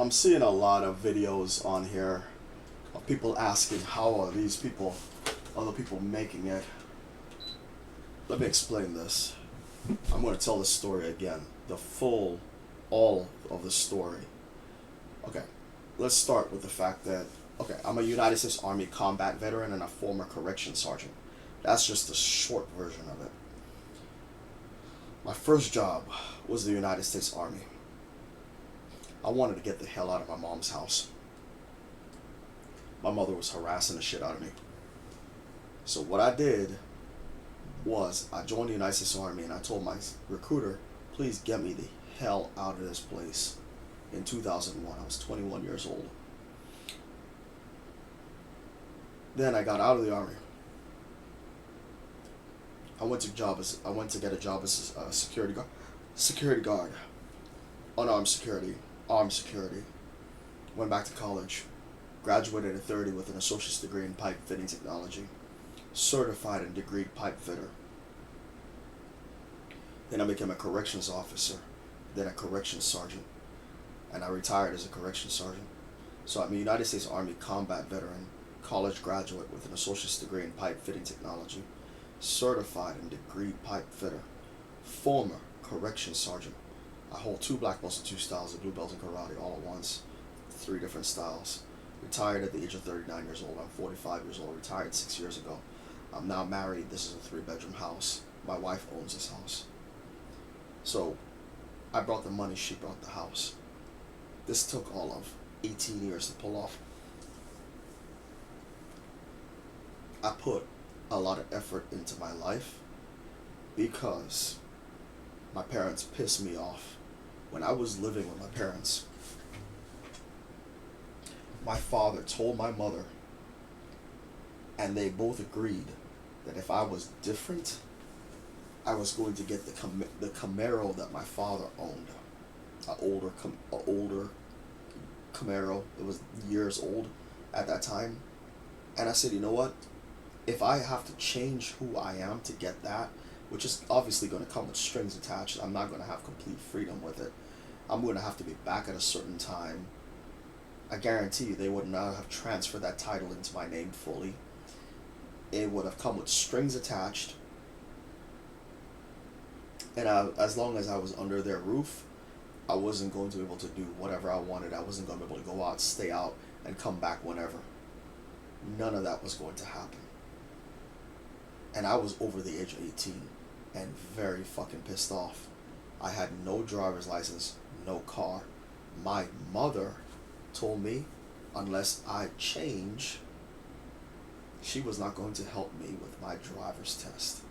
I'm seeing a lot of videos on here of people asking how are these people, other people making it. Let me explain this. I'm going to tell the story again, the full, all of the story. Okay, let's start with the fact that, okay, I'm a United States Army combat veteran and a former correction sergeant. That's just the short version of it. My first job was the United States Army. I wanted to get the hell out of my mom's house. My mother was harassing the shit out of me. So what I did was I joined the United States Army and I told my recruiter, please get me the hell out of this place. In 2001, I was 21 years old. Then I got out of the Army. I went to get a job as a security guard, unarmed security, armed security. Went back to college, graduated at 30 with an associate's degree in pipe fitting technology, certified and degreed pipe fitter. Then I became a corrections officer, then a corrections sergeant, and I retired as a corrections sergeant. So I'm a United States Army combat veteran, college graduate with an associate's degree in pipe fitting technology, certified and degreed pipe fitter, former corrections sergeant. I hold 2 black belts and 2 styles of blue belt in karate all at once, 3 different styles. Retired at the age of 39 years old. I'm 45 years old, retired 6 years ago. I'm now married. This is a 3-bedroom house. My wife owns this house. So I brought the money, she brought the house. This took all of 18 years to pull off. I put a lot of effort into my life because my parents pissed me off. When I was living with my parents, my father told my mother, and they both agreed, that if I was different, I was going to get the Camaro that my father owned, a older Camaro. It was years old at that time, and I said, you know what? If I have to change who I am to get that, which is obviously going to come with strings attached, I'm not going to have complete freedom with it. I'm going to have to be back at a certain time. I guarantee you they would not have transferred that title into my name fully. It would have come with strings attached. And as long as I was under their roof, I wasn't going to be able to do whatever I wanted. I wasn't going to be able to go out, stay out, and come back whenever. None of that was going to happen. And I was over the age of 18 and very fucking pissed off. I had no driver's license, no car. My mother told me unless I change, she was not going to help me with my driver's test.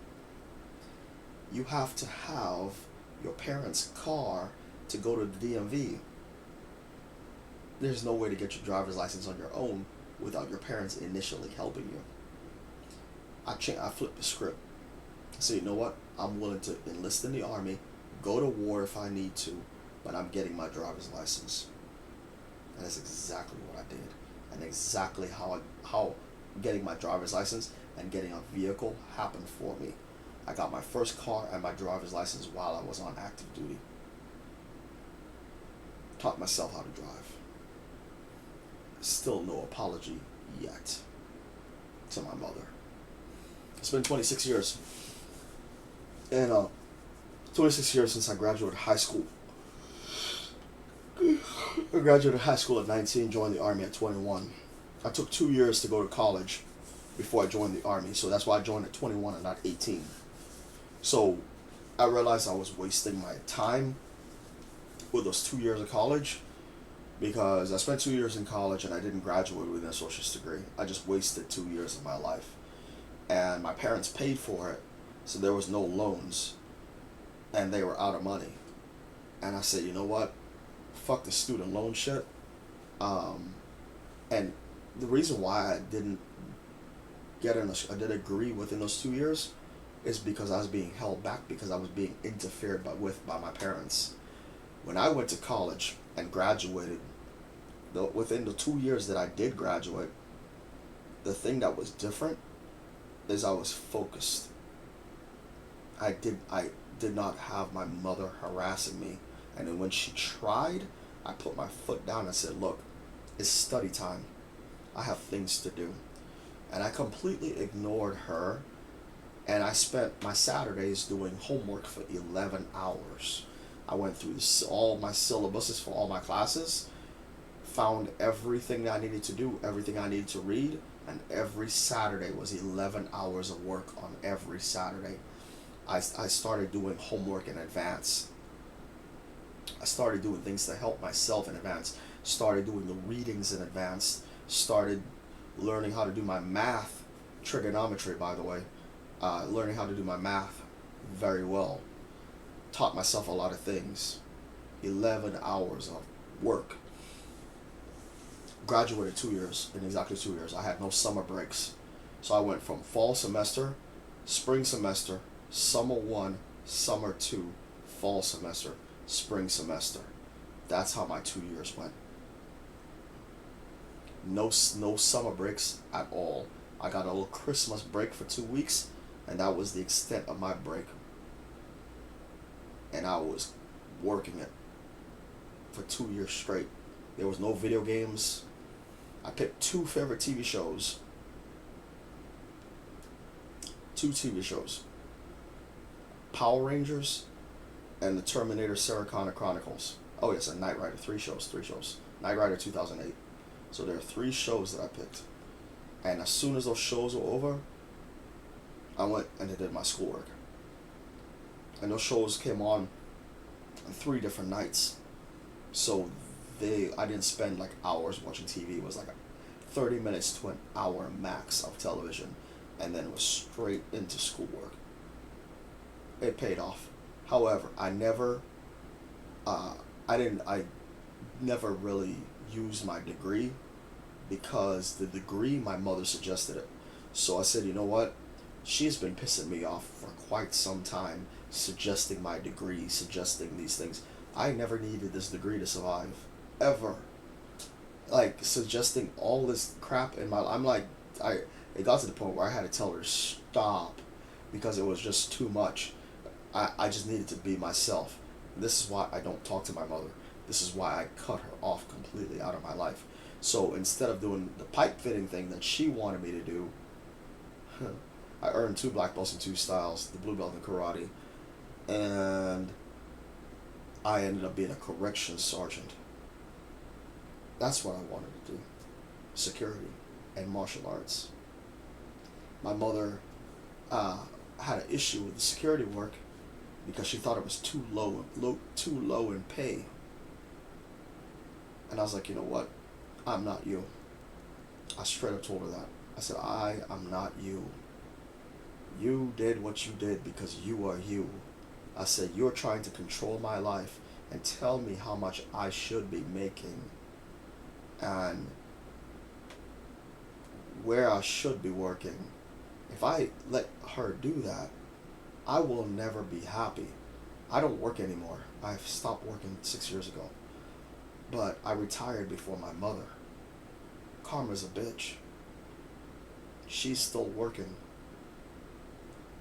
You have to have your parents' car to go to the DMV. There's no way to get your driver's license on your own without your parents initially helping you. I flipped the script. I said, you know what? I'm willing to enlist in the Army, go to war if I need to, but I'm getting my driver's license. And that's exactly what I did. And exactly how getting my driver's license and getting a vehicle happened for me. I got my first car and my driver's license while I was on active duty. Taught myself how to drive. Still no apology yet to my mother. It's been 26 years. And 26 years since I graduated high school. I graduated high school at 19, joined the Army at 21. I took 2 years to go to college before I joined the Army, so that's why I joined at 21 and not 18. So I realized I was wasting my time with those 2 years of college because I spent 2 years in college and I didn't graduate with an associate's degree. I just wasted 2 years of my life. And my parents paid for it, so there was no loans, and they were out of money. And I said, you know what? Fuck the student loan shit. And the reason why I didn't I did agree within those 2 years is because I was being held back because I was being interfered by my parents. When I went to college and graduated, within the 2 years that I did graduate, the thing that was different is I was focused. I did not have my mother harassing me, and then when she tried, I put my foot down and said, look, it's study time. I have things to do. And I completely ignored her. And I spent my Saturdays doing homework for 11 hours. I went through all my syllabuses for all my classes, found everything that I needed to do, everything I needed to read, and every Saturday was 11 hours of work on every Saturday. I started doing homework in advance. I started doing things to help myself in advance, started doing the readings in advance, started learning how to do my math, trigonometry, by the way, learning how to do my math very well. Taught myself a lot of things. 11 hours of work. Graduated 2 years, in exactly 2 years. I had no summer breaks. So I went from fall semester, spring semester, summer 1, summer 2, fall semester, spring semester. That's how my 2 years went. No summer breaks at all. I got a little Christmas break for 2 weeks, and that was the extent of my break. And I was working it for 2 years straight. There was no video games. I picked 2 favorite TV shows. 2 TV shows. Power Rangers and the Terminator Sarah Connor Chronicles. Oh yes, and Knight Rider. 3 shows. Knight Rider 2008. So there are 3 shows that I picked. And as soon as those shows were over, I went and I did my schoolwork. And those shows came on 3 different nights. So I didn't spend like hours watching TV. It was like 30 minutes to an hour max of television. And then it was straight into schoolwork. It paid off. However, I never really used my degree, because the degree, my mother suggested it. So I said, you know what? She's been pissing me off for quite some time, suggesting my degree, suggesting these things. I never needed this degree to survive. Ever. Like, suggesting all this crap in my life. I'm like, it got to the point where I had to tell her stop, because it was just too much. I just needed to be myself. This is why I don't talk to my mother. This is why I cut her off completely out of my life. So instead of doing the pipe fitting thing that she wanted me to do, I earned 2 black belts in 2 styles, the blue belt in karate, and I ended up being a corrections sergeant. That's what I wanted to do. Security and martial arts. My mother had an issue with the security work because she thought it was too low in pay. And I was like, you know what? I'm not you. I straight up told her that. I said, I am not you. You did what you did because you are you. I said, you're trying to control my life and tell me how much I should be making and where I should be working. If I let her do that, I will never be happy. I don't work anymore. I've stopped working 6 years ago. But I retired before my mother. Karma's a bitch. She's still working.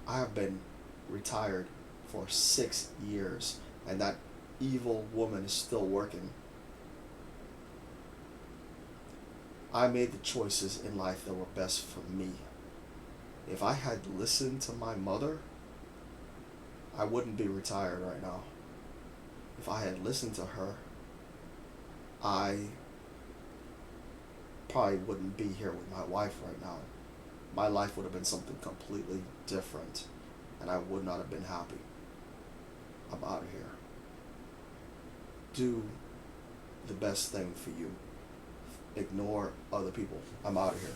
I have been retired for 6 years, and that evil woman is still working. I made the choices in life that were best for me. If I had listened to my mother, I wouldn't be retired right now. If I had listened to her, I probably wouldn't be here with my wife right now. My life would have been something completely different, and I would not have been happy. I'm out of here. Do the best thing for you. Ignore other people. I'm out of here.